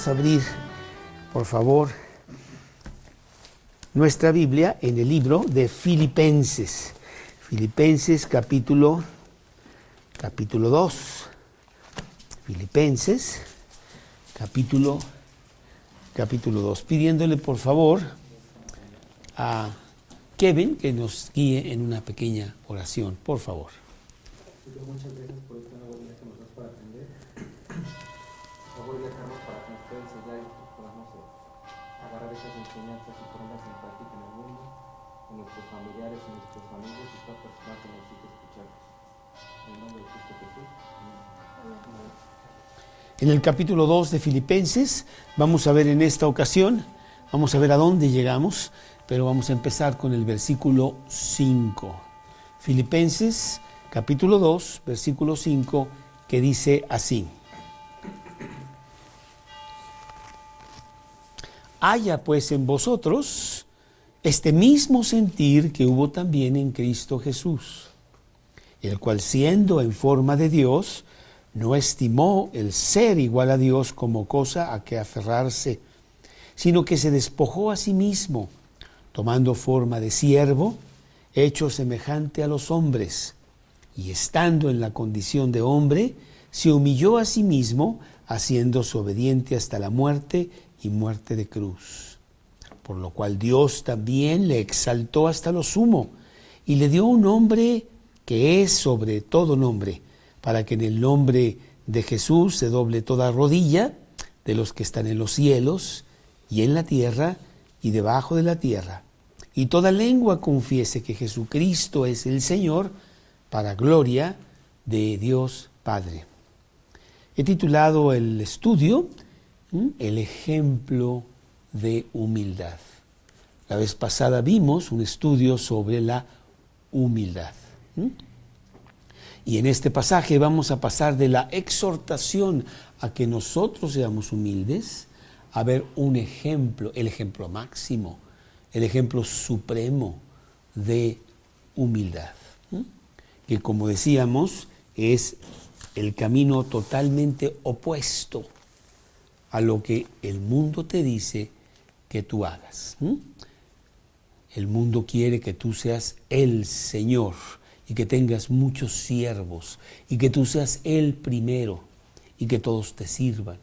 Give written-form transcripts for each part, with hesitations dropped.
Vamos a abrir, por favor, nuestra Biblia en el libro de Filipenses. Filipenses capítulo 2. Filipenses capítulo 2. Pidiéndole por favor a Kevin que nos guíe en una pequeña oración, por favor. Muchas gracias por esta nueva vida que nos das para aprender. Por favor, guiarnos para que nos puedan enseñar y que podamos agarrar esas enseñanzas y ponerlas en práctica en el mundo, con nuestros familiares, en nuestros amigos y toda persona que necesite escucharnos. En el nombre de Cristo Jesús. Amén. En el capítulo 2 de Filipenses vamos a ver en esta ocasión, vamos a ver a dónde llegamos, pero vamos a empezar con el versículo 5. Filipenses capítulo 2, versículo 5, que dice así: haya pues en vosotros este mismo sentir que hubo también en Cristo Jesús, el cual siendo en forma de Dios, no estimó el ser igual a Dios como cosa a que aferrarse, sino que se despojó a sí mismo, tomando forma de siervo, hecho semejante a los hombres, y estando en la condición de hombre, se humilló a sí mismo, haciéndose obediente hasta la muerte y muerte de cruz. Por lo cual Dios también le exaltó hasta lo sumo, y le dio un nombre que es sobre todo nombre, para que en el nombre de Jesús se doble toda rodilla de los que están en los cielos y en la tierra y debajo de la tierra, y toda lengua confiese que Jesucristo es el Señor, para gloria de Dios Padre. He titulado el estudio El ejemplo de humildad. La vez pasada vimos un estudio sobre la humildad. Y en este pasaje vamos a pasar de la exhortación a que nosotros seamos humildes a ver un ejemplo, el ejemplo máximo, el ejemplo supremo de humildad. Que, como decíamos, es el camino totalmente opuesto a lo que el mundo te dice que tú hagas. El mundo quiere que tú seas el Señor y que tengas muchos siervos y que tú seas el primero y que todos te sirvan.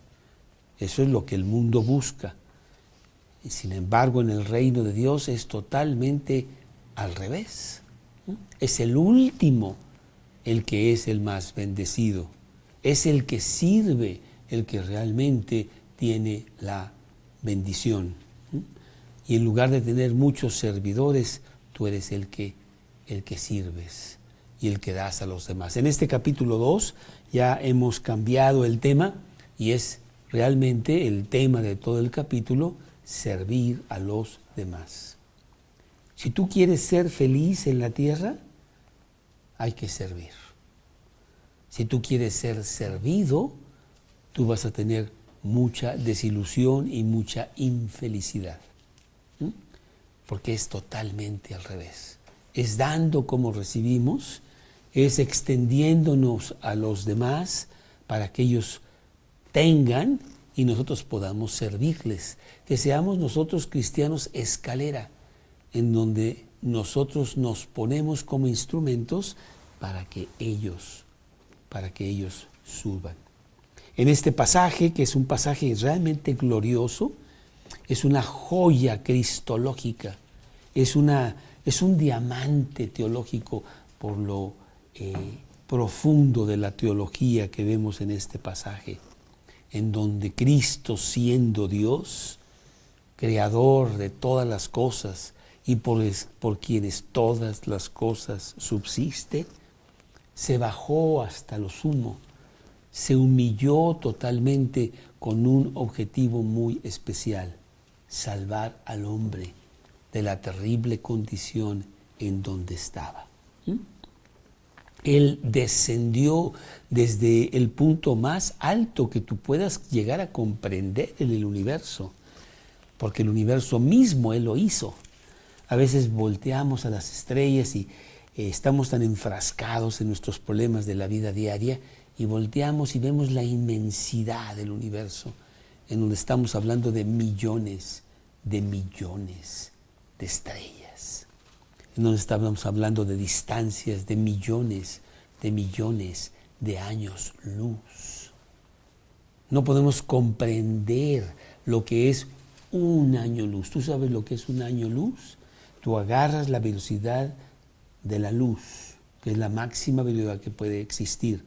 Eso es lo que el mundo busca. Y sin embargo, en el reino de Dios es totalmente al revés. Es el último el que es el más bendecido. Es el que sirve el que realmente tiene la bendición. Y en lugar de tener muchos servidores, tú eres el que sirves y el que das a los demás. En este capítulo 2 ya hemos cambiado el tema y es realmente el tema de todo el capítulo: servir a los demás. Si tú quieres ser feliz en la tierra, hay que servir. Si tú quieres ser servido, tú vas a tener mucha desilusión y mucha infelicidad. Porque es totalmente al revés. Es dando como recibimos, es extendiéndonos a los demás para que ellos tengan y nosotros podamos servirles. Que seamos nosotros cristianos escalera, en donde nosotros nos ponemos como instrumentos para que ellos suban. En este pasaje, que es un pasaje realmente glorioso, es una joya cristológica, es un diamante teológico por lo profundo de la teología que vemos en este pasaje, en donde Cristo, siendo Dios, creador de todas las cosas y por quienes todas las cosas subsisten, se bajó hasta lo sumo, se humilló totalmente con un objetivo muy especial: salvar al hombre de la terrible condición en donde estaba. Él descendió desde el punto más alto que tú puedas llegar a comprender en el universo, porque el universo mismo Él lo hizo. A veces volteamos a las estrellas y estamos tan enfrascados en nuestros problemas de la vida diaria y volteamos y vemos la inmensidad del universo, en donde estamos hablando de millones de estrellas, en donde estamos hablando de distancias de millones de años luz. No podemos comprender lo que es un año luz. ¿Tú sabes lo que es un año luz? Tú agarras la velocidad de la luz, que es la máxima velocidad que puede existir.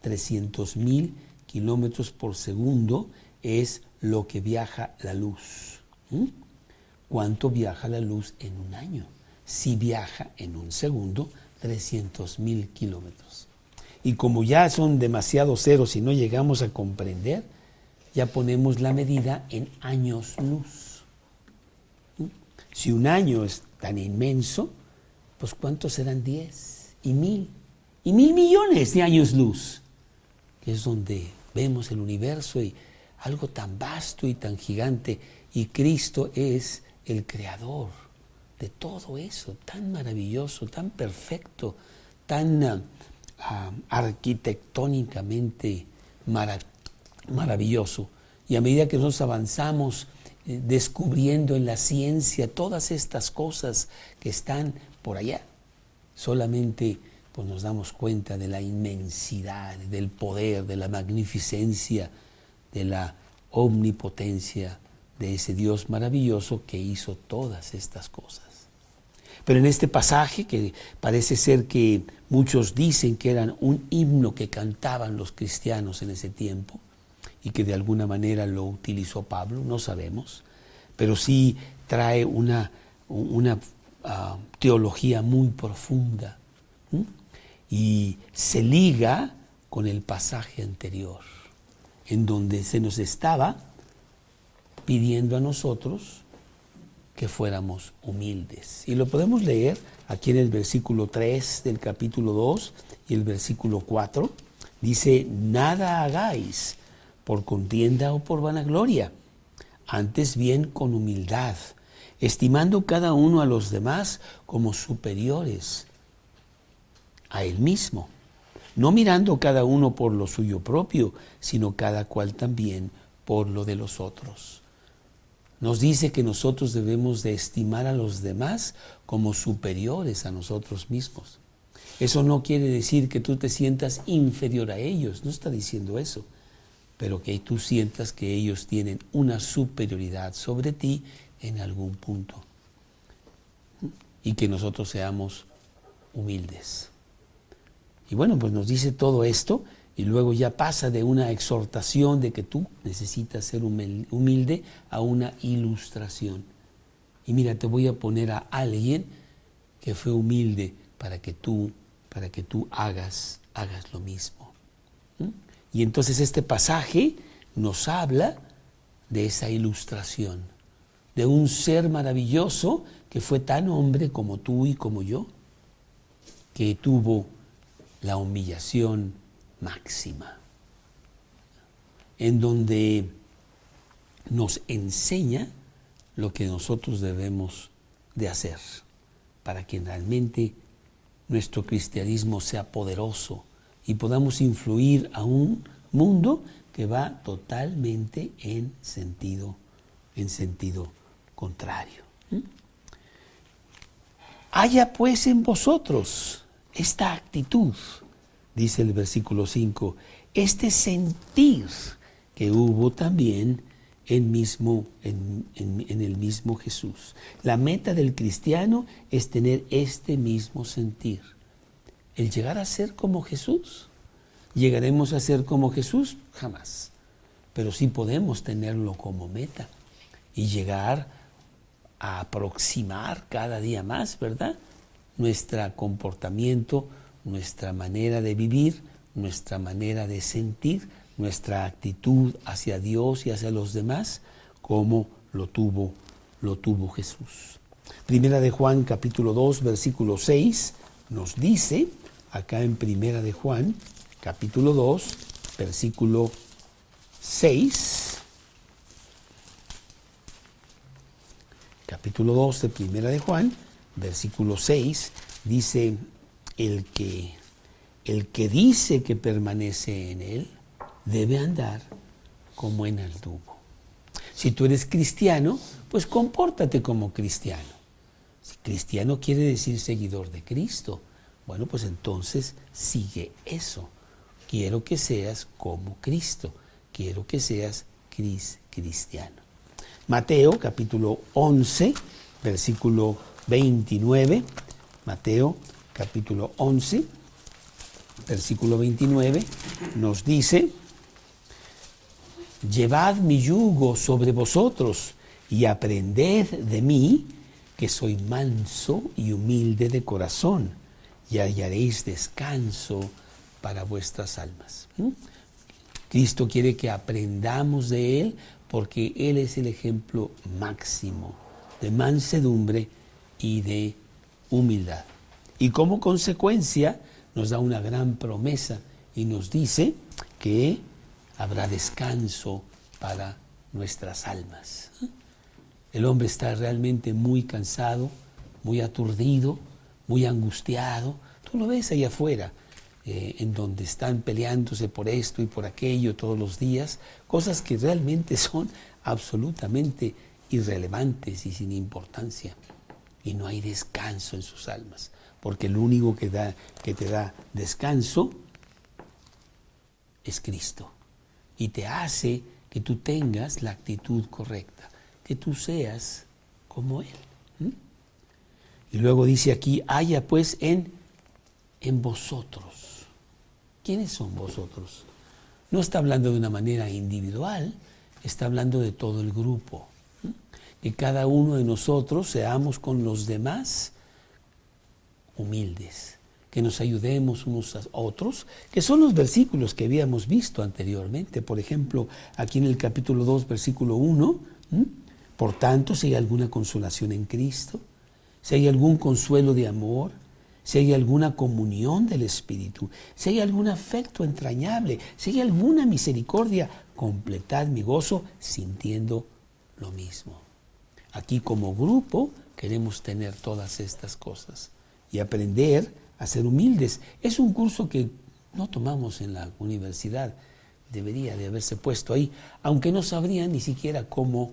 300,000 kilómetros por segundo es lo que viaja la luz. ¿Cuánto viaja la luz en un año? Si viaja en un segundo 300,000 kilómetros. Y como ya son demasiados ceros y no llegamos a comprender, ya ponemos la medida en años luz. Si un año es tan inmenso, pues ¿cuántos serán 10 y 1,000? Y 1,000 millones de años luz, que es donde vemos el universo y algo tan vasto y tan gigante. Y Cristo es el creador de todo eso, tan maravilloso, tan perfecto, tan arquitectónicamente maravilloso. Y a medida que nosotros avanzamos descubriendo en la ciencia todas estas cosas que están por allá, solamente pues nos damos cuenta de la inmensidad, del poder, de la magnificencia, de la omnipotencia de ese Dios maravilloso que hizo todas estas cosas. Pero en este pasaje, que parece ser que muchos dicen que eran un himno que cantaban los cristianos en ese tiempo y que de alguna manera lo utilizó Pablo, no sabemos, pero sí trae una teología muy profunda, y se liga con el pasaje anterior, en donde se nos estaba pidiendo a nosotros que fuéramos humildes. Y lo podemos leer aquí en el versículo 3 del capítulo 2 y el versículo 4. Dice: nada hagáis por contienda o por vanagloria, antes bien con humildad, estimando cada uno a los demás como superiores a él mismo, no mirando cada uno por lo suyo propio, sino cada cual también por lo de los otros. Nos dice que nosotros debemos de estimar a los demás como superiores a nosotros mismos. Eso no quiere decir que tú te sientas inferior a ellos, no está diciendo eso, pero que tú sientas que ellos tienen una superioridad sobre ti en algún punto, y que nosotros seamos humildes. Y bueno, pues nos dice todo esto y luego ya pasa de una exhortación de que tú necesitas ser humilde a una ilustración. Y mira, te voy a poner a alguien que fue humilde para que tú hagas lo mismo. Y entonces este pasaje nos habla de esa ilustración, de un ser maravilloso que fue tan hombre como tú y como yo, que tuvo la humillación máxima, en donde nos enseña lo que nosotros debemos de hacer para que realmente nuestro cristianismo sea poderoso y podamos influir a un mundo que va totalmente en sentido contrario. Haya pues en vosotros esta actitud, dice el versículo 5, este sentir que hubo también en el mismo Jesús. La meta del cristiano es tener este mismo sentir. El llegar a ser como Jesús. ¿Llegaremos a ser como Jesús? Jamás. Pero sí podemos tenerlo como meta y llegar a aproximar cada día más, ¿verdad?, nuestro comportamiento, nuestra manera de vivir, nuestra manera de sentir, nuestra actitud hacia Dios y hacia los demás, como lo tuvo Jesús. Primera de Juan, capítulo 2, versículo 6, nos dice, acá en Primera de Juan, capítulo 2, versículo 6, capítulo 2 de Primera de Juan, versículo 6, dice: el que dice que permanece en él debe andar como en el tubo. Si tú eres cristiano, pues compórtate como cristiano. Si cristiano quiere decir seguidor de Cristo, bueno, pues entonces sigue eso. Quiero que seas como Cristo. Quiero que seas cristiano. Mateo capítulo 11, versículo 29. Mateo capítulo 11, versículo 29 nos dice: llevad mi yugo sobre vosotros y aprended de mí, que soy manso y humilde de corazón, y hallaréis descanso para vuestras almas. Cristo quiere que aprendamos de Él porque Él es el ejemplo máximo de mansedumbre y de humildad. Y como consecuencia nos da una gran promesa y nos dice que habrá descanso para nuestras almas. El hombre está realmente muy cansado, muy aturdido, muy angustiado. Tú lo ves ahí afuera, en donde están peleándose por esto y por aquello todos los días, cosas que realmente son absolutamente irrelevantes y sin importancia. Y no hay descanso en sus almas, porque el único que te da descanso es Cristo. Y te hace que tú tengas la actitud correcta, que tú seas como Él. Y luego dice aquí, haya pues en vosotros. ¿Quiénes son vosotros? No está hablando de una manera individual, está hablando de todo el grupo. Que cada uno de nosotros seamos con los demás humildes, que nos ayudemos unos a otros, que son los versículos que habíamos visto anteriormente. Por ejemplo, aquí en el capítulo 2, versículo 1, por tanto, si hay alguna consolación en Cristo, si hay algún consuelo de amor, si hay alguna comunión del Espíritu, si hay algún afecto entrañable, si hay alguna misericordia, completad mi gozo sintiendo lo mismo. Aquí como grupo queremos tener todas estas cosas y aprender a ser humildes. Es un curso que no tomamos en la universidad, debería de haberse puesto ahí, aunque no sabrían ni siquiera cómo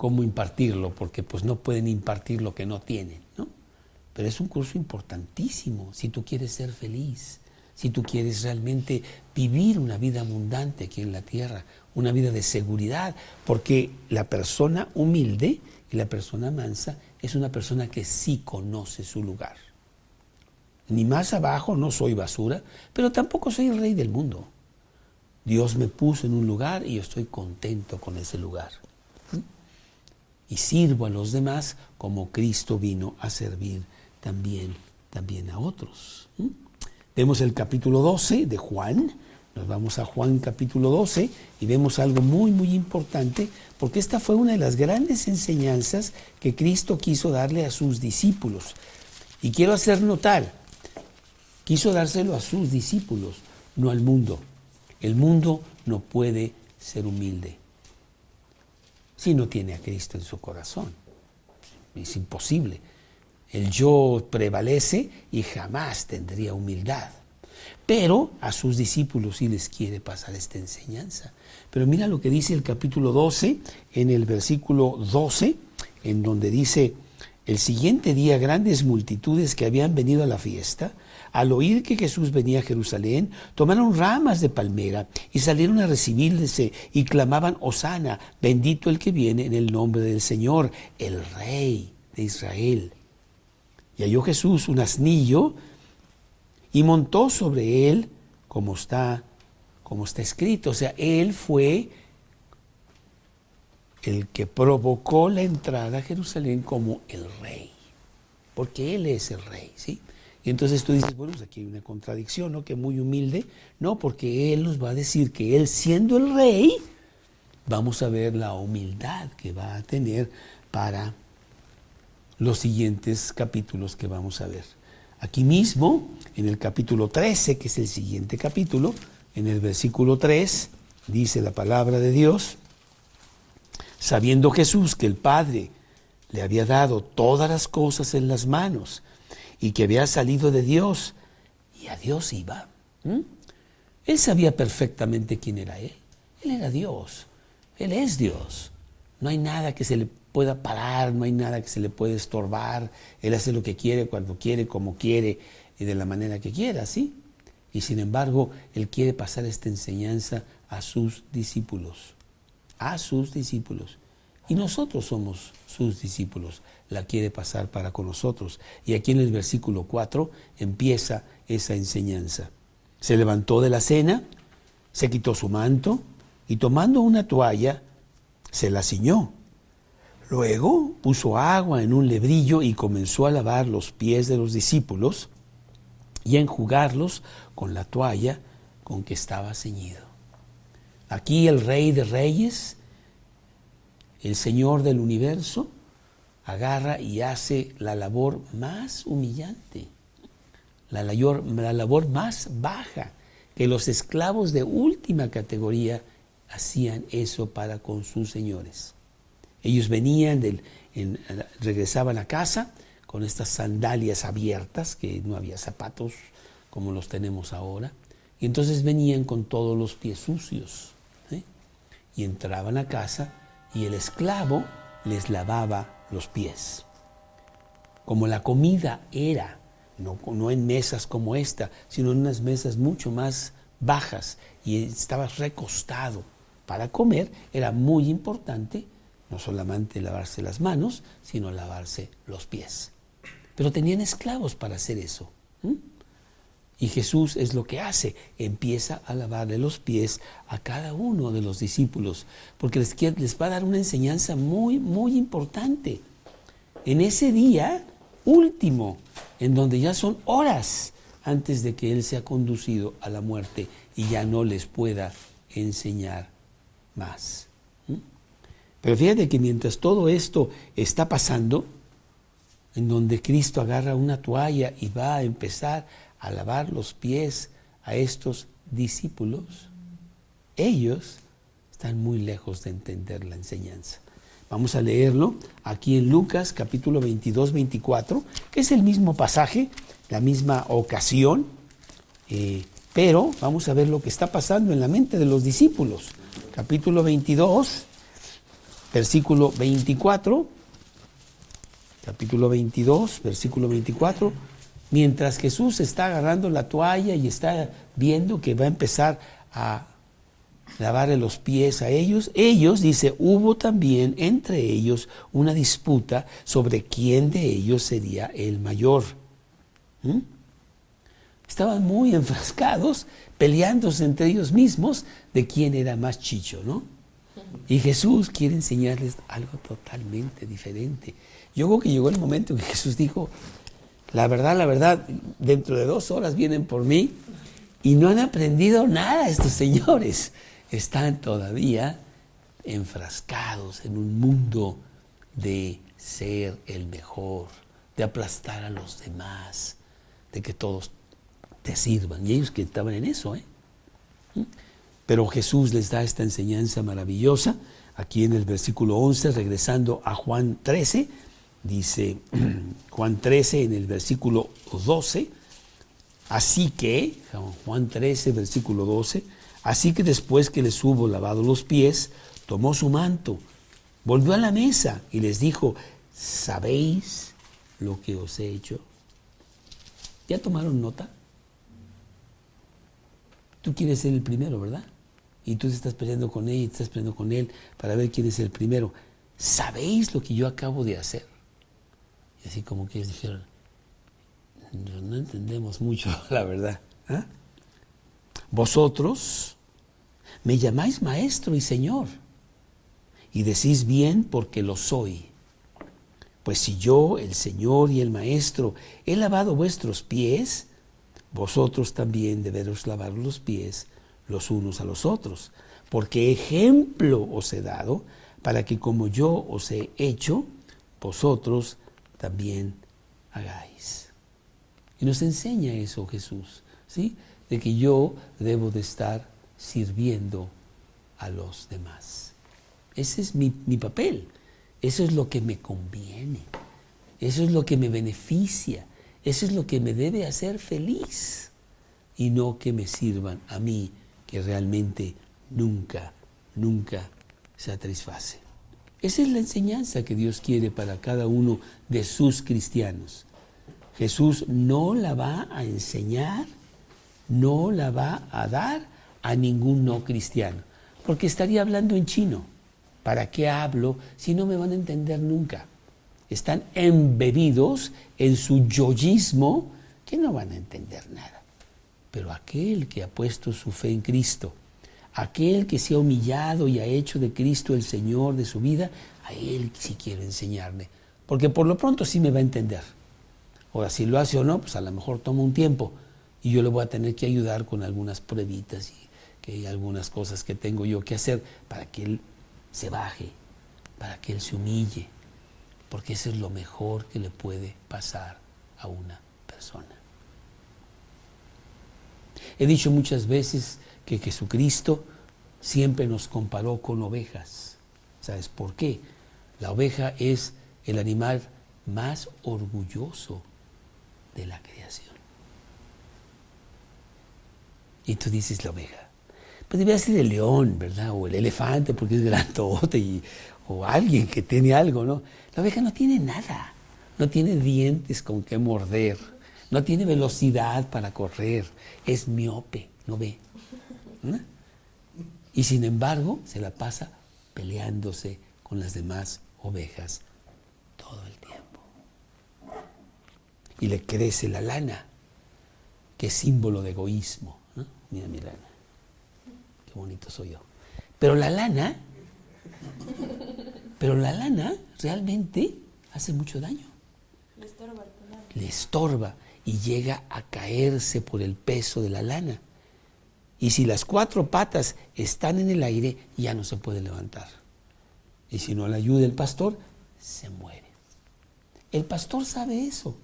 impartirlo, porque pues no pueden impartir lo que no tienen, ¿no? Pero es un curso importantísimo si tú quieres ser feliz, si tú quieres realmente vivir una vida abundante aquí en la tierra, una vida de seguridad, porque la persona humilde y la persona mansa es una persona que sí conoce su lugar. Ni más abajo, no soy basura, pero tampoco soy el rey del mundo. Dios me puso en un lugar y yo estoy contento con ese lugar. Y sirvo a los demás como Cristo vino a servir también a otros. Vemos el capítulo 12 de Juan. Nos vamos a Juan capítulo 12 y vemos algo muy, muy importante, porque esta fue una de las grandes enseñanzas que Cristo quiso darle a sus discípulos. Y quiero hacer notar, quiso dárselo a sus discípulos, no al mundo. El mundo no puede ser humilde si no tiene a Cristo en su corazón. Es imposible. El yo prevalece y jamás tendría humildad. Pero a sus discípulos sí les quiere pasar esta enseñanza. Pero mira lo que dice el capítulo 12, en el versículo 12, en donde dice: el siguiente día grandes multitudes que habían venido a la fiesta, al oír que Jesús venía a Jerusalén, tomaron ramas de palmera y salieron a recibirle y clamaban: Hosana, bendito el que viene en el nombre del Señor, el Rey de Israel. Y halló Jesús un asnillo y montó sobre él, como está escrito. O sea, él fue el que provocó la entrada a Jerusalén como el rey, porque él es el rey, ¿sí? Y entonces tú dices, bueno, pues aquí hay una contradicción, ¿no? Que muy humilde. No, porque él nos va a decir que él, siendo el rey, vamos a ver la humildad que va a tener para los siguientes capítulos que vamos a ver. Aquí mismo, en el capítulo 13, que es el siguiente capítulo, en el versículo 3, dice la palabra de Dios: sabiendo Jesús que el Padre le había dado todas las cosas en las manos y que había salido de Dios y a Dios iba. Él sabía perfectamente quién era Él. Él era Dios. Él es Dios. no hay nada que se le pueda parar, no hay nada que se le pueda estorbar. Él hace lo que quiere, cuando quiere, como quiere y de la manera que quiera, ¿sí? Y sin embargo, Él quiere pasar esta enseñanza a sus discípulos. A sus discípulos. Y nosotros somos sus discípulos. La quiere pasar para con nosotros. Y aquí en el versículo 4 empieza esa enseñanza. Se levantó de la cena, se quitó su manto y tomando una toalla, se la ciñó. Luego puso agua en un lebrillo y comenzó a lavar los pies de los discípulos y a enjugarlos con la toalla con que estaba ceñido. Aquí el Rey de Reyes, el Señor del universo, agarra y hace la labor más humillante, la labor más baja, que los esclavos de última categoría hacían eso para con sus señores. Ellos venían, regresaban a casa con estas sandalias abiertas, que no había zapatos como los tenemos ahora, y entonces venían con todos los pies sucios, ¿sí? Y entraban a casa y el esclavo les lavaba los pies. Como la comida era, no en mesas como esta, sino en unas mesas mucho más bajas, y estabas recostado para comer, era muy importante no solamente lavarse las manos, sino lavarse los pies. Pero tenían esclavos para hacer eso. Y Jesús es lo que hace, empieza a lavarle los pies a cada uno de los discípulos, porque les va a dar una enseñanza muy, muy importante. En ese día último, en donde ya son horas antes de que Él sea conducido a la muerte y ya no les pueda enseñar más. Pero fíjate que mientras todo esto está pasando, en donde Cristo agarra una toalla y va a empezar a lavar los pies a estos discípulos, ellos están muy lejos de entender la enseñanza. Vamos a leerlo aquí en Lucas capítulo 22, 24, que es el mismo pasaje, la misma ocasión, pero vamos a ver lo que está pasando en la mente de los discípulos. Capítulo 22, versículo 24, capítulo 22, versículo 24, mientras Jesús está agarrando la toalla y está viendo que va a empezar a lavarle los pies a ellos, dice, hubo también entre ellos una disputa sobre quién de ellos sería el mayor. Estaban muy enfrascados, peleándose entre ellos mismos de quién era más chicho, ¿no? Y Jesús quiere enseñarles algo totalmente diferente. Yo creo que llegó el momento en que Jesús dijo, la verdad, dentro de 2 horas vienen por mí y no han aprendido nada estos señores. Están todavía enfrascados en un mundo de ser el mejor, de aplastar a los demás, de que todos te sirvan. Y ellos que estaban en eso, Pero Jesús les da esta enseñanza maravillosa. Aquí en el versículo 11, regresando a Juan 13, dice Juan 13 en el versículo 12, así que, Juan 13, versículo 12, así que después que les hubo lavado los pies, tomó su manto, volvió a la mesa y les dijo, ¿sabéis lo que os he hecho? ¿Ya tomaron nota? Tú quieres ser el primero, ¿verdad? Y tú te estás peleando con ella y te estás peleando con él para ver quién es el primero. ¿Sabéis lo que yo acabo de hacer? Y así como que ellos dijeron, no entendemos mucho, la verdad. Vosotros me llamáis maestro y señor, y decís bien porque lo soy. Pues si yo, el Señor y el Maestro, he lavado vuestros pies, vosotros también deberos lavar los pies los unos a los otros, porque ejemplo os he dado para que como yo os he hecho, vosotros también hagáis. Y nos enseña eso Jesús, ¿sí? De que yo debo de estar sirviendo a los demás. Ese es mi papel, eso es lo que me conviene, eso es lo que me beneficia, eso es lo que me debe hacer feliz, y no que me sirvan a mí, que realmente nunca satisface. Esa es la enseñanza que Dios quiere para cada uno de sus cristianos. Jesús no la va a enseñar, no la va a dar a ningún no cristiano, porque estaría hablando en chino. ¿Para qué hablo si no me van a entender nunca? Están embebidos en su yoísmo que no van a entender nada. Pero aquel que ha puesto su fe en Cristo, aquel que se ha humillado y ha hecho de Cristo el Señor de su vida, a él sí quiero enseñarle, porque por lo pronto sí me va a entender. Ahora, si lo hace o no, pues a lo mejor toma un tiempo y yo le voy a tener que ayudar con algunas pruebitas y que hay algunas cosas que tengo yo que hacer para que él se baje, para que él se humille, porque eso es lo mejor que le puede pasar a una persona. He dicho muchas veces que Jesucristo siempre nos comparó con ovejas. ¿Sabes por qué? La oveja es el animal más orgulloso de la creación. Y tú dices la oveja. Pues debería ser el león, ¿verdad? O el elefante porque es grandote, o alguien que tiene algo, ¿no? La oveja no tiene nada. No tiene dientes con que morder. No tiene velocidad para correr. Es miope, no ve. ¿No? Y sin embargo, se la pasa peleándose con las demás ovejas todo el tiempo. Y le crece la lana, que es símbolo de egoísmo, ¿no? Mira mi lana, qué bonito soy yo. Pero la lana realmente hace mucho daño. Le estorba y llega a caerse por el peso de la lana. Y si las 4 patas están en el aire, ya no se puede levantar. Y si no le ayuda el pastor, se muere. El pastor sabe eso.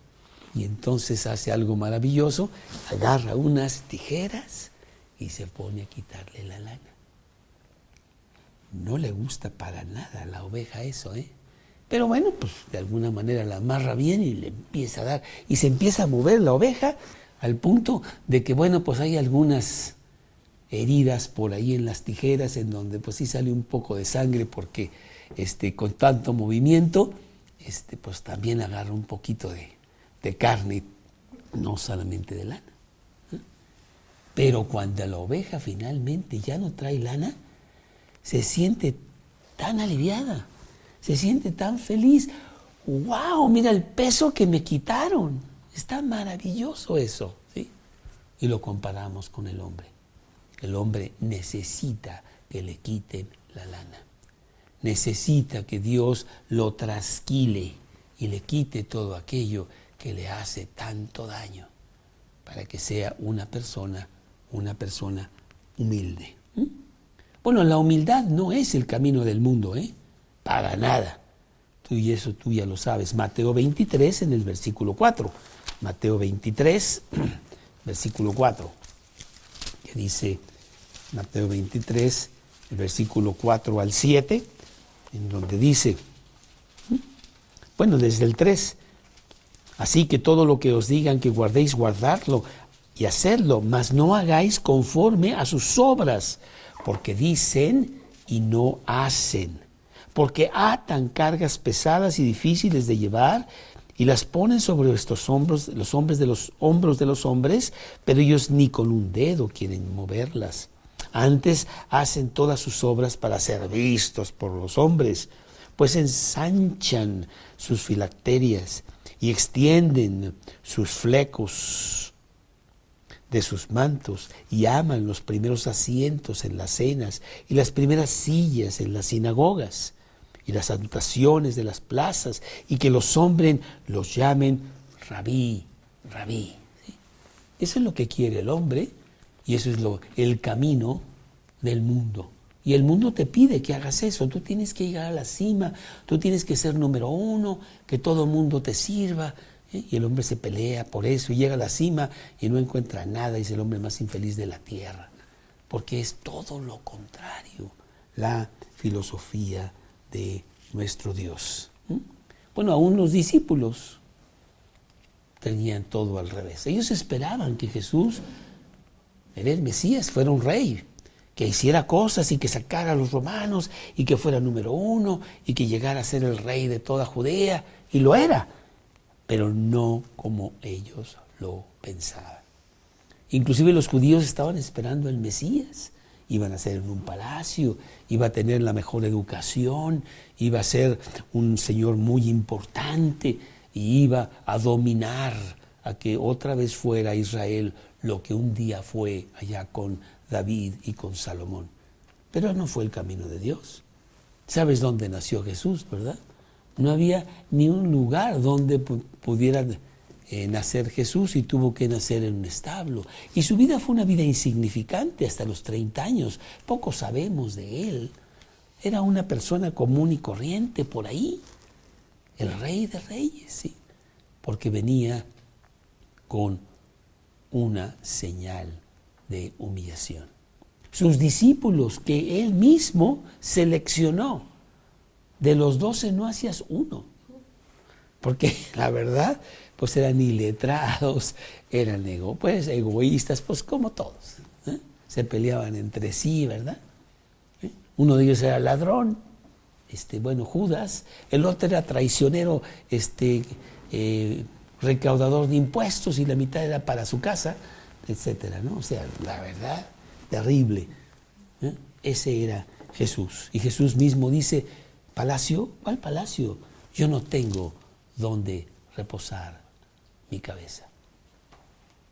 Y entonces hace algo maravilloso, agarra unas tijeras y se pone a quitarle la lana. No le gusta para nada a la oveja eso, ¿eh? Pero bueno, pues de alguna manera la amarra bien y le empieza a dar. Y se empieza a mover la oveja al punto de que, bueno, pues hay algunas heridas por ahí en las tijeras en donde pues sí sale un poco de sangre porque con tanto movimiento pues también agarra un poquito de carne, no solamente de lana. Pero cuando la oveja finalmente ya no trae lana, se siente tan aliviada, se siente tan feliz. ¡Wow! Mira el peso que me quitaron. Está maravilloso eso, ¿sí? Y lo comparamos con el hombre. El hombre necesita que le quiten la lana. Necesita que Dios lo trasquile y le quite todo aquello que le hace tanto daño para que sea una persona humilde. Bueno, la humildad no es el camino del mundo, para nada. Tú ya lo sabes. Mateo 23 en el versículo 4. Mateo 23, versículo 4. Que dice Mateo 23, el versículo 4 al 7, en donde dice, bueno, desde el 3, así que todo lo que os digan que guardéis, guardadlo y hacedlo, mas no hagáis conforme a sus obras, porque dicen y no hacen, porque atan cargas pesadas y difíciles de llevar y las ponen sobre estos hombros, los hombros de los hombres, pero ellos ni con un dedo quieren moverlas. Antes hacen todas sus obras para ser vistos por los hombres, pues ensanchan sus filacterias y extienden sus flecos de sus mantos y aman los primeros asientos en las cenas y las primeras sillas en las sinagogas y las salutaciones de las plazas y que los hombres los llamen rabí, rabí. ¿Sí? Eso es lo que quiere el hombre y eso es el camino del mundo. Y el mundo te pide que hagas eso. Tú tienes que llegar a la cima, tú tienes que ser número 1, que todo el mundo te sirva. Y el hombre se pelea por eso y llega a la cima y no encuentra nada y es el hombre más infeliz de la tierra. Porque es todo lo contrario, la filosofía de nuestro Dios. Bueno, aún los discípulos tenían todo al revés. Ellos esperaban que Jesús era el Mesías, fuera un rey, que hiciera cosas y que sacara a los romanos y que fuera número uno y que llegara a ser el rey de toda Judea, y lo era, pero no como ellos lo pensaban. Inclusive los judíos estaban esperando el Mesías. Iban a ser en un palacio, iba a tener la mejor educación, iba a ser un señor muy importante y iba a dominar, a que otra vez fuera Israel lo que un día fue allá con David y con Salomón. Pero no fue el camino de Dios. ¿Sabes dónde nació Jesús, verdad? No había ni un lugar donde pudiera nacer Jesús, y tuvo que nacer en un establo. Y su vida fue una vida insignificante hasta los 30 años. Poco sabemos de él. Era una persona común y corriente por ahí. El rey de reyes, sí. Porque venía con una señal de humillación. Sus discípulos, que él mismo seleccionó, de los 12 no hacías uno. Porque la verdad, pues eran iletrados, eran egoístas, pues como todos. Se peleaban entre sí, ¿verdad? Uno de ellos era ladrón, Judas. El otro era traicionero, recaudador de impuestos, y la mitad era para su casa, etcétera, ¿no? O sea, la verdad, terrible. Ese era Jesús. Y Jesús mismo dice: ¿palacio? ¿Cuál palacio? Yo no tengo donde reposar mi cabeza.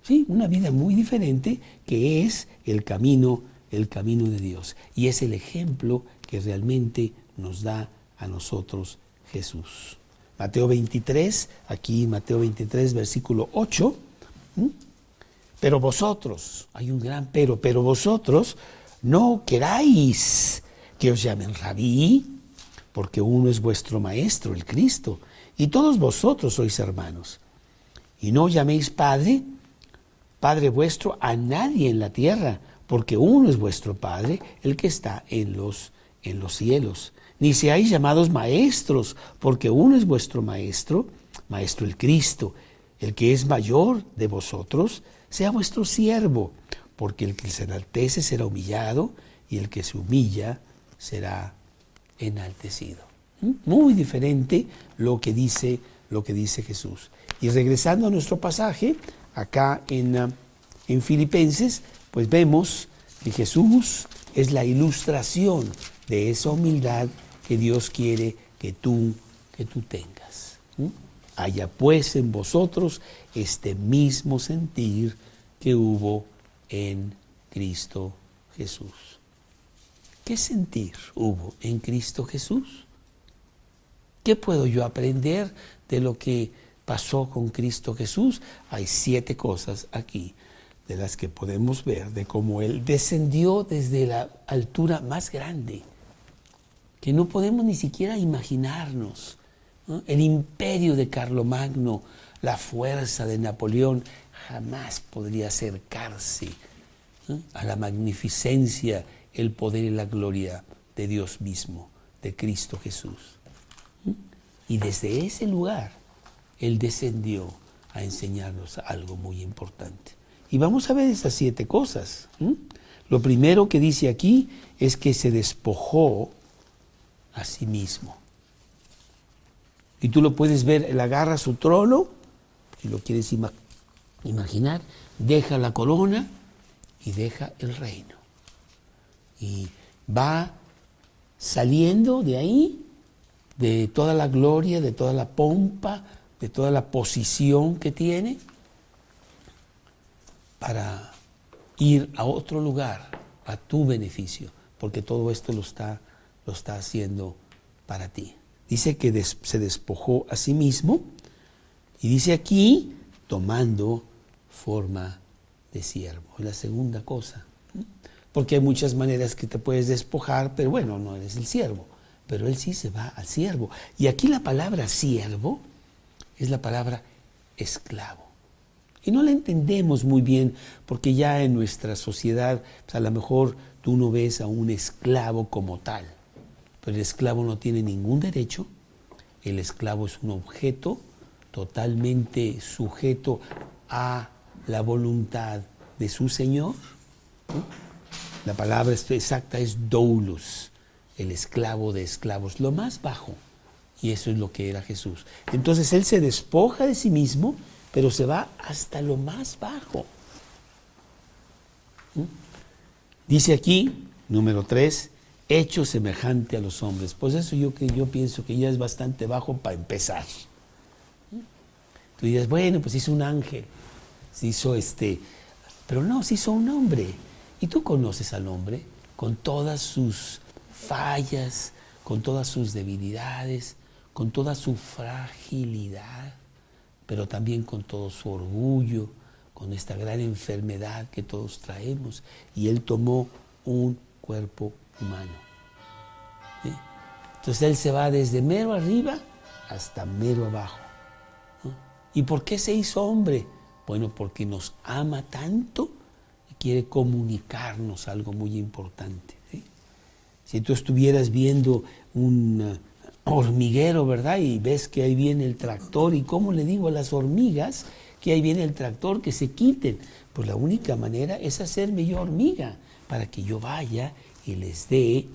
Sí, una vida muy diferente, que es el camino de Dios. Y es el ejemplo que realmente nos da a nosotros Jesús. Mateo 23, aquí Mateo 23, versículo 8. Pero vosotros, hay un gran pero vosotros no queráis que os llamen rabí, porque uno es vuestro maestro, el Cristo, y todos vosotros sois hermanos. Y no llaméis Padre vuestro, a nadie en la tierra, porque uno es vuestro Padre, el que está en los cielos. Ni seáis llamados maestros, porque uno es vuestro maestro el Cristo. El que es mayor de vosotros, sea vuestro siervo, porque el que se enaltece será humillado, y el que se humilla será enaltecido. Muy diferente lo que dice Jesús. Y regresando a nuestro pasaje, acá en Filipenses, pues vemos que Jesús es la ilustración de esa humildad que Dios quiere que tú tengas. Haya pues en vosotros este mismo sentir que hubo en Cristo Jesús. ¿Qué sentir hubo en Cristo Jesús? ¿Qué puedo yo aprender de lo que pasó con Cristo Jesús? Hay 7 cosas aquí de las que podemos ver de cómo Él descendió desde la altura más grande, que no podemos ni siquiera imaginarnos, ¿no? El imperio de Carlomagno, la fuerza de Napoleón, jamás podría acercarse, ¿no?, a la magnificencia, el poder y la gloria de Dios mismo, de Cristo Jesús. Y desde ese lugar, Él descendió a enseñarnos algo muy importante. Y vamos a ver esas 7 cosas. Lo primero que dice aquí es que se despojó a sí mismo. Y tú lo puedes ver, Él agarra su trono, si lo quieres imaginar, deja la corona y deja el reino. Y va saliendo de ahí, de toda la gloria, de toda la pompa, de toda la posición que tiene, para ir a otro lugar, a tu beneficio, porque todo esto lo está haciendo para ti. Dice que se despojó a sí mismo, y dice aquí, tomando forma de siervo. Es la segunda cosa, porque hay muchas maneras que te puedes despojar, pero bueno, no eres el siervo. Pero Él sí se va al siervo. Y aquí la palabra siervo es la palabra esclavo. Y no la entendemos muy bien, porque ya en nuestra sociedad, pues a lo mejor tú no ves a un esclavo como tal. Pero el esclavo no tiene ningún derecho. El esclavo es un objeto totalmente sujeto a la voluntad de su Señor, ¿no? La palabra exacta es doulos, el esclavo de esclavos, lo más bajo. Y eso es lo que era Jesús. Entonces Él se despoja de sí mismo, pero se va hasta lo más bajo. Dice aquí, número 3, hecho semejante a los hombres. Pues eso yo pienso que ya es bastante bajo para empezar. Tú dices, bueno, pues hizo un ángel, se hizo pero no, se hizo un hombre. Y tú conoces al hombre con todas sus fallas, con todas sus debilidades, con toda su fragilidad, pero también con todo su orgullo, con esta gran enfermedad que todos traemos. Y Él tomó un cuerpo humano. ¿Sí? Entonces Él se va desde mero arriba hasta mero abajo. ¿No? ¿Y por qué se hizo hombre? Bueno, porque nos ama tanto y quiere comunicarnos algo muy importante. ¿Sí? Si tú estuvieras viendo un hormiguero, ¿verdad? Y ves que ahí viene el tractor, y cómo le digo a las hormigas que ahí viene el tractor, que se quiten. Pues la única manera es hacerme yo hormiga, para que yo vaya y les dé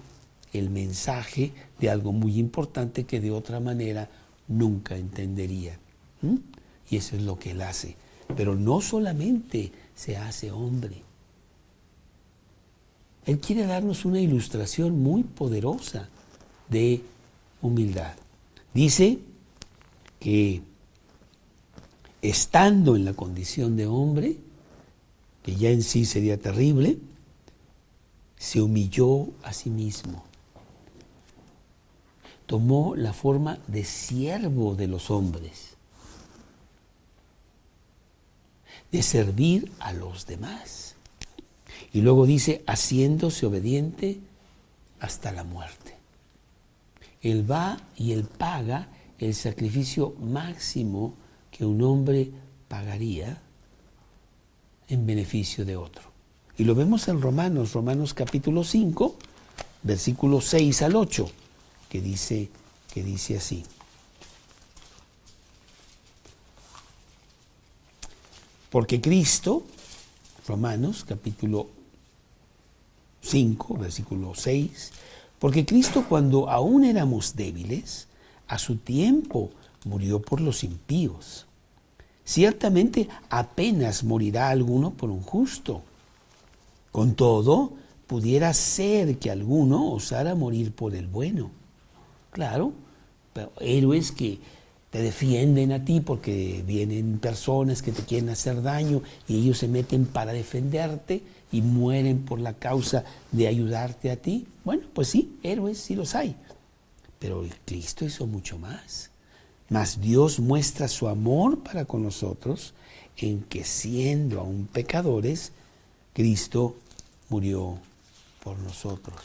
el mensaje de algo muy importante que de otra manera nunca entendería. Y eso es lo que Él hace. Pero no solamente se hace hombre. Él quiere darnos una ilustración muy poderosa de humildad. Dice que estando en la condición de hombre, que ya en sí sería terrible, se humilló a sí mismo. Tomó la forma de siervo de los hombres, de servir a los demás. Y luego dice, haciéndose obediente hasta la muerte. Él va y Él paga el sacrificio máximo que un hombre pagaría en beneficio de otro. Y lo vemos en Romanos capítulo 5, versículos 6 al 8, que dice así. Porque Cristo, Romanos capítulo 5, versículo 6, porque Cristo, cuando aún éramos débiles, a su tiempo murió por los impíos. Ciertamente apenas morirá alguno por un justo. Con todo, pudiera ser que alguno osara morir por el bueno. Claro, pero héroes que te defienden a ti porque vienen personas que te quieren hacer daño y ellos se meten para defenderte y mueren por la causa de ayudarte a ti. Bueno, pues sí, héroes sí los hay. Pero Cristo hizo mucho más. Mas Dios muestra su amor para con nosotros en que siendo aún pecadores, Cristo murió por nosotros.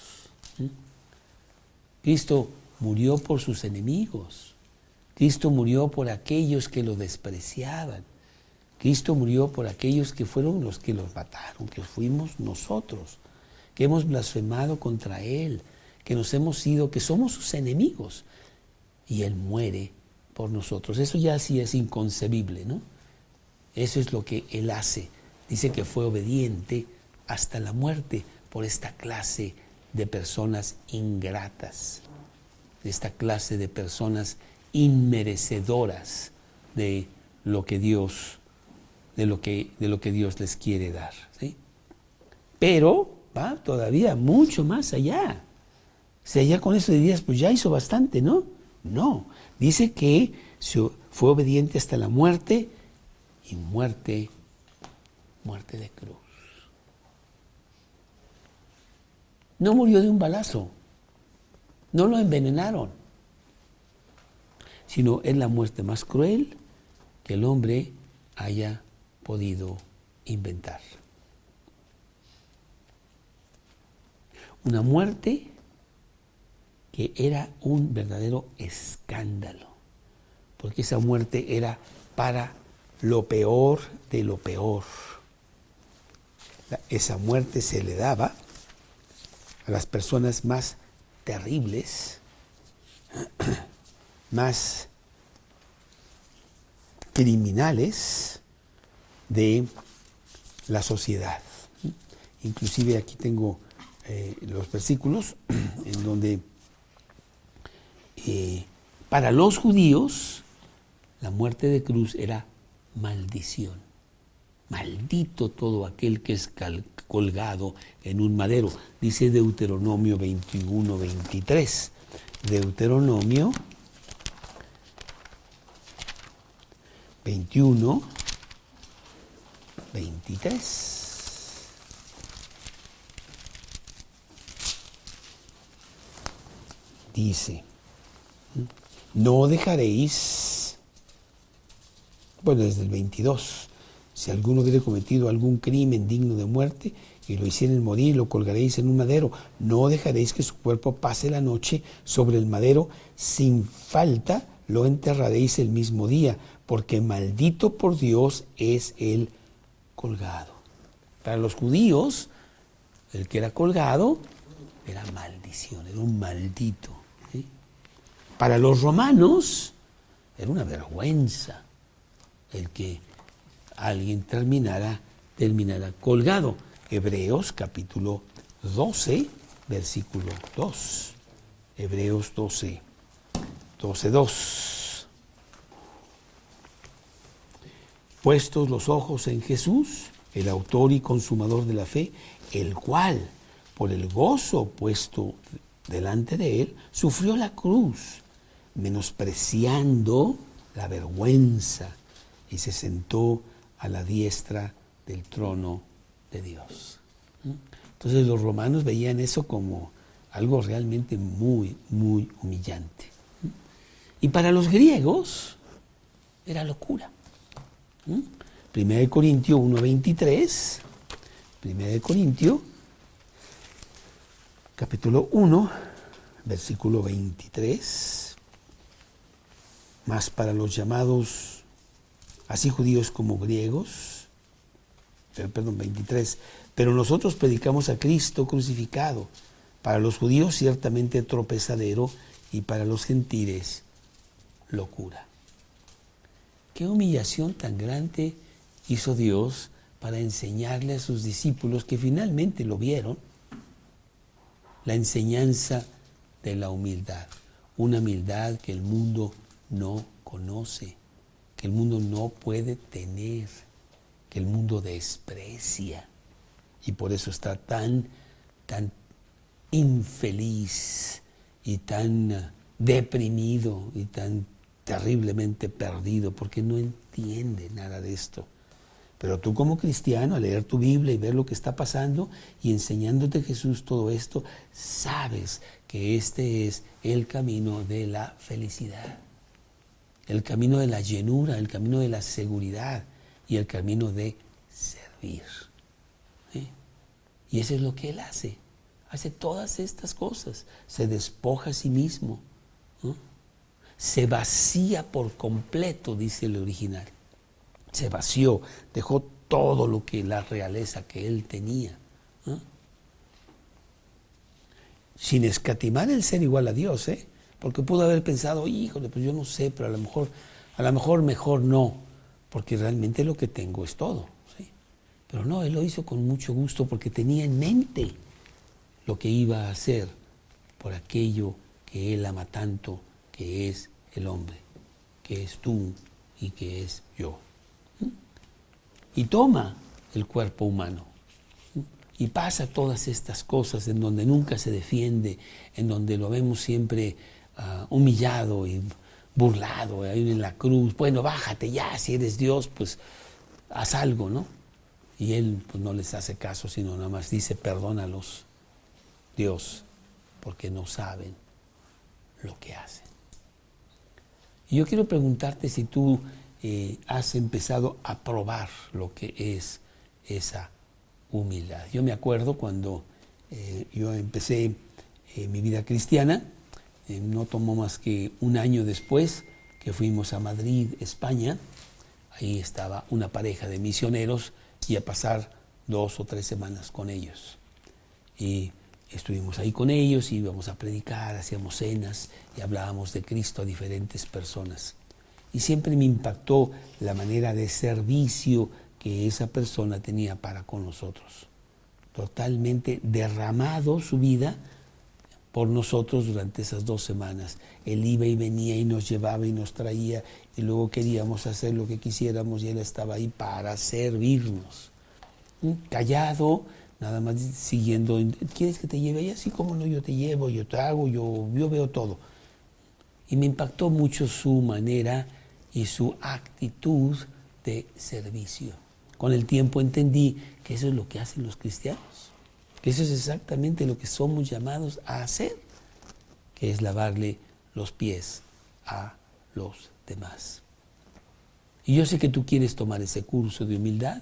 Cristo murió por sus enemigos. Cristo murió por aquellos que lo despreciaban. Cristo murió por aquellos que fueron los que los mataron, que fuimos nosotros, que hemos blasfemado contra Él, que nos hemos ido, que somos sus enemigos. Y Él muere por nosotros. Eso ya sí es inconcebible, ¿no? Eso es lo que Él hace. Dice que fue obediente hasta la muerte por esta clase de personas ingratas, de esta clase de personas inmerecedoras de lo que Dios, de lo que Dios les quiere dar, ¿sí? Pero va todavía mucho más allá. O sea, ya con eso dirías, pues ya hizo bastante, ¿no? No, dice que fue obediente hasta la muerte y muerte de cruz. No murió de un balazo, no lo envenenaron, sino es la muerte más cruel que el hombre haya podido inventar. Una muerte que era un verdadero escándalo, porque esa muerte era para lo peor de lo peor. Esa muerte se le daba a las personas más terribles, más criminales de la sociedad. Inclusive aquí tengo los versículos en donde para los judíos la muerte de cruz era maldición. Maldito todo aquel que es colgado en un madero, dice Deuteronomio 21, 23. Deuteronomio 21, 23. Dice, no dejaréis, bueno, desde el 22, si alguno hubiere cometido algún crimen digno de muerte y lo hicieren morir, lo colgaréis en un madero, no dejaréis que su cuerpo pase la noche sobre el madero, sin falta lo enterraréis el mismo día, porque maldito por Dios es el colgado. Para los judíos, el que era colgado era maldición, era un maldito. ¿Sí? Para los romanos era una vergüenza el que alguien terminara colgado. Hebreos capítulo 12, versículo 2. Hebreos 12, 2. Puestos los ojos en Jesús, el autor y consumador de la fe, el cual, por el gozo puesto delante de él, sufrió la cruz, menospreciando la vergüenza, y se sentó a la diestra del trono de Dios. Entonces los romanos veían eso como algo realmente muy, muy humillante. Y para los griegos era locura. 1 Corintios 1:23, 1 Corintios capítulo 1, versículo 23, más para los llamados así judíos como griegos, 23, pero nosotros predicamos a Cristo crucificado, para los judíos ciertamente tropezadero y para los gentiles locura. Qué humillación tan grande hizo Dios para enseñarle a sus discípulos, que finalmente lo vieron, la enseñanza de la humildad, una humildad que el mundo no conoce, que el mundo no puede tener, que el mundo desprecia, y por eso está tan infeliz y tan deprimido y tan terriblemente perdido, porque no entiende nada de esto. Pero tú como cristiano, al leer tu Biblia y ver lo que está pasando y enseñándote Jesús todo esto, sabes que este es el camino de la felicidad, el camino de la llenura, el camino de la seguridad y el camino de servir. ¿Sí? Y eso es lo que Él hace. Hace todas estas cosas. Se despoja a sí mismo. ¿No? Se vacía por completo, dice el original. Se vació, dejó todo lo que la realeza que Él tenía. ¿No? Sin escatimar el ser igual a Dios, porque pudo haber pensado, híjole, pues yo no sé, pero a lo mejor mejor no, porque realmente lo que tengo es todo. ¿Sí? Pero no, Él lo hizo con mucho gusto porque tenía en mente lo que iba a hacer por aquello que Él ama tanto, que es el hombre, que es tú y que es yo. Y toma el cuerpo humano y pasa todas estas cosas en donde nunca se defiende, en donde lo vemos siempre humillado y burlado, ahí en la cruz. Bueno, bájate ya, si eres Dios, pues haz algo, ¿no? Y Él pues no les hace caso, sino nada más dice, perdónalos, Dios, porque no saben lo que hacen. Y yo quiero preguntarte si tú has empezado a probar lo que es esa humildad. Yo me acuerdo cuando yo empecé mi vida cristiana, no tomó más que un año después que fuimos a Madrid, España. Ahí estaba una pareja de misioneros y a pasar 2 o 3 semanas con ellos. Y estuvimos ahí con ellos, íbamos a predicar, hacíamos cenas y hablábamos de Cristo a diferentes personas. Y siempre me impactó la manera de servicio que esa persona tenía para con nosotros. totalmente derramado su vida por nosotros durante esas 2 semanas. Él iba y venía y nos llevaba y nos traía, y luego queríamos hacer lo que quisiéramos y Él estaba ahí para servirnos. Callado, nada más siguiendo. ¿Quieres que te lleve? Y así como no, yo te llevo, yo te hago, yo veo todo. Y me impactó mucho su manera y su actitud de servicio. Con el tiempo entendí que eso es lo que hacen los cristianos, que eso es exactamente lo que somos llamados a hacer, que es lavarle los pies a los demás. Y yo sé que tú quieres tomar ese curso de humildad,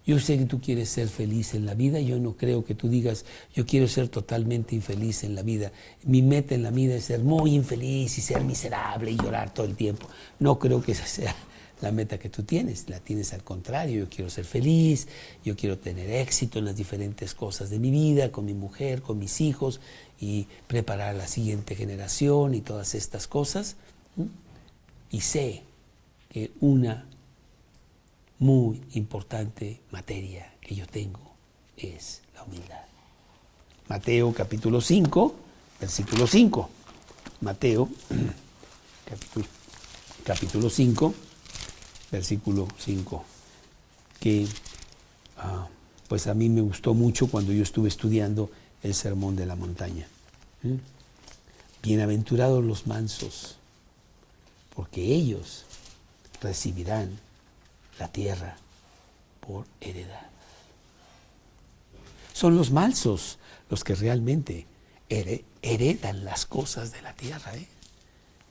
yo sé que tú quieres ser feliz en la vida. Yo no creo que tú digas, yo quiero ser totalmente infeliz en la vida. Mi meta en la vida es ser muy infeliz y ser miserable y llorar todo el tiempo. No creo que esa sea la meta que tú tienes. La tienes al contrario. Yo quiero ser feliz, yo quiero tener éxito en las diferentes cosas de mi vida, con mi mujer, con mis hijos, y preparar a la siguiente generación y todas estas cosas. Y sé que una muy importante materia que yo tengo es la humildad. Mateo capítulo 5, versículo 5. Mateo capítulo 5, versículo 5. Que pues a mí me gustó mucho cuando yo estuve estudiando el Sermón de la Montaña. Bienaventurados los mansos, porque ellos recibirán la tierra por heredad. Son los mansos los que realmente heredan las cosas de la tierra.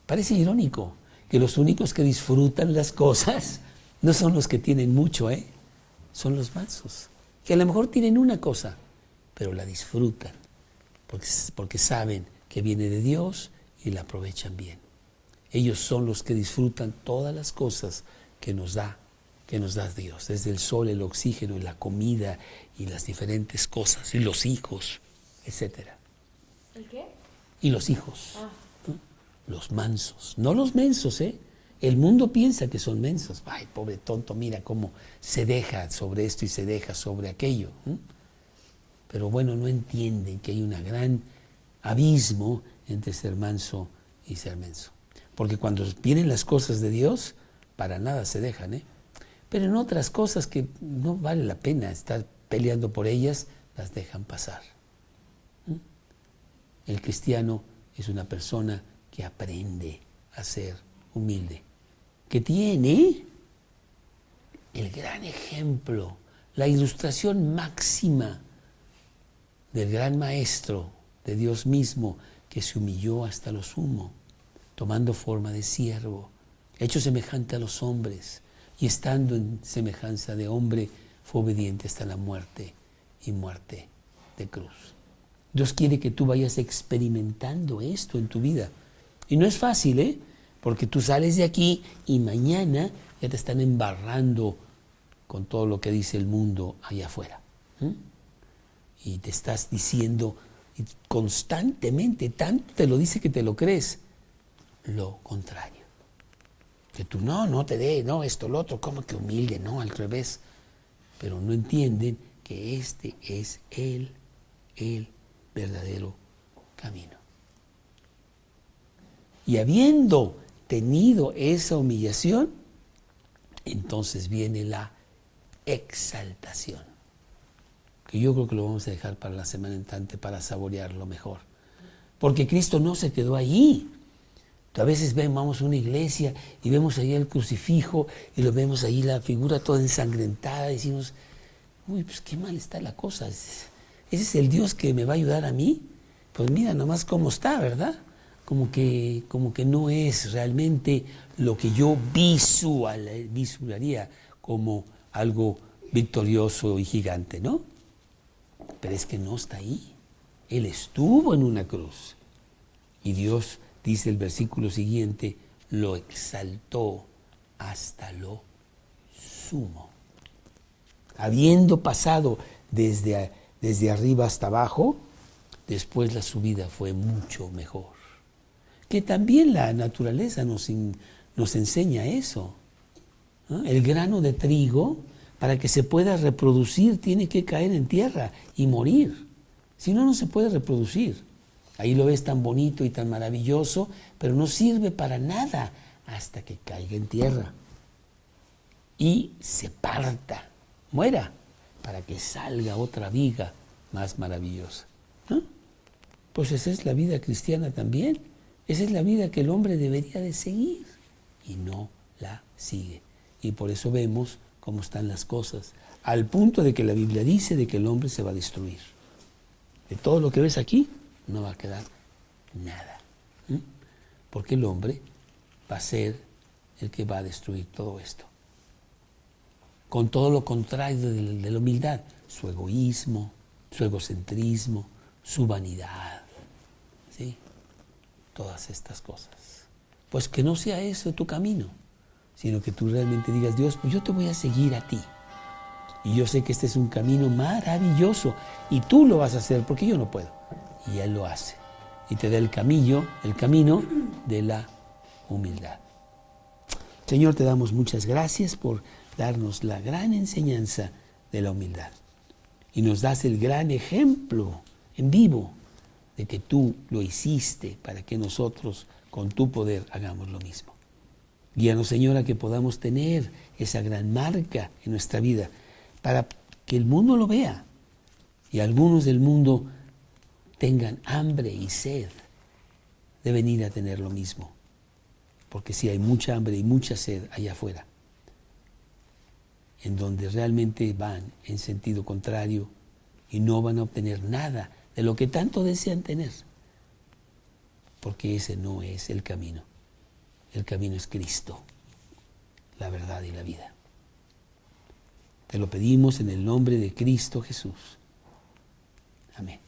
Parece irónico que los únicos que disfrutan las cosas no son los que tienen mucho, son los mansos, que a lo mejor tienen una cosa, pero la disfrutan porque saben que viene de Dios y la aprovechan bien. Ellos son los que disfrutan todas las cosas que nos da Dios, desde el sol, el oxígeno, y la comida y las diferentes cosas, y los hijos, etc. ¿El qué? Y los hijos, los mansos, no los mensos, El mundo piensa que son mensos. Ay, pobre tonto, mira cómo se deja sobre esto y se deja sobre aquello. Pero bueno, no entienden que hay un gran abismo entre ser manso y ser menso. Porque cuando vienen las cosas de Dios, para nada se dejan, Pero en otras cosas que no vale la pena estar peleando por ellas, las dejan pasar. El cristiano es una persona que aprende a ser humilde, que tiene el gran ejemplo, la ilustración máxima del gran maestro, de Dios mismo, que se humilló hasta lo sumo, tomando forma de siervo, hecho semejante a los hombres, y estando en semejanza de hombre, fue obediente hasta la muerte, y muerte de cruz. Dios quiere que tú vayas experimentando esto en tu vida. Y no es fácil, porque tú sales de aquí y mañana ya te están embarrando con todo lo que dice el mundo allá afuera. Y te estás diciendo constantemente, tanto te lo dice que te lo crees, lo contrario. Que tú no te dé, no, esto, lo otro, como que humilde, no, al revés. Pero no entienden que este es el verdadero camino. Y habiendo tenido esa humillación, entonces viene la exaltación. Que yo creo que lo vamos a dejar para la semana entrante para saborearlo mejor. Porque Cristo no se quedó allí. A veces vamos a una iglesia y vemos ahí el crucifijo y lo vemos ahí la figura toda ensangrentada y decimos, uy, pues qué mal está la cosa. ¿Ese es el Dios que me va a ayudar a mí? Pues mira nomás cómo está, ¿verdad? Como que no es realmente lo que yo visualizaría como algo victorioso y gigante, ¿no? Pero es que no está ahí. Él estuvo en una cruz y Dios, dice el versículo siguiente, lo exaltó hasta lo sumo. Habiendo pasado desde arriba hasta abajo, después la subida fue mucho mejor. Que también la naturaleza nos enseña eso. El grano de trigo para que se pueda reproducir, tiene que caer en tierra y morir. Si no, no se puede reproducir. Ahí lo ves tan bonito y tan maravilloso, pero no sirve para nada hasta que caiga en tierra y se parta, muera, para que salga otra viga más maravillosa, ¿no? Pues esa es la vida cristiana también. Esa es la vida que el hombre debería de seguir y no la sigue. Y por eso vemos cómo están las cosas, al punto de que la Biblia dice de que el hombre se va a destruir. De todo lo que ves aquí, no va a quedar nada. Porque el hombre va a ser el que va a destruir todo esto. Con todo lo contrario de la humildad, su egoísmo, su egocentrismo, su vanidad, ¿sí? Todas estas cosas. Pues que no sea eso tu camino, sino que tú realmente digas, Dios, pues yo te voy a seguir a ti. Y yo sé que este es un camino maravilloso y tú lo vas a hacer porque yo no puedo. Y Él lo hace. Y te da el camino de la humildad. Señor, te damos muchas gracias por darnos la gran enseñanza de la humildad. Y nos das el gran ejemplo en vivo de que tú lo hiciste para que nosotros con tu poder hagamos lo mismo. Guíanos, Señor, a que podamos tener esa gran marca en nuestra vida para que el mundo lo vea y algunos del mundo tengan hambre y sed de venir a tener lo mismo. Porque si hay mucha hambre y mucha sed allá afuera, en donde realmente van en sentido contrario y no van a obtener nada de lo que tanto desean tener, porque ese no es el camino. El camino es Cristo, la verdad y la vida. Te lo pedimos en el nombre de Cristo Jesús. Amén.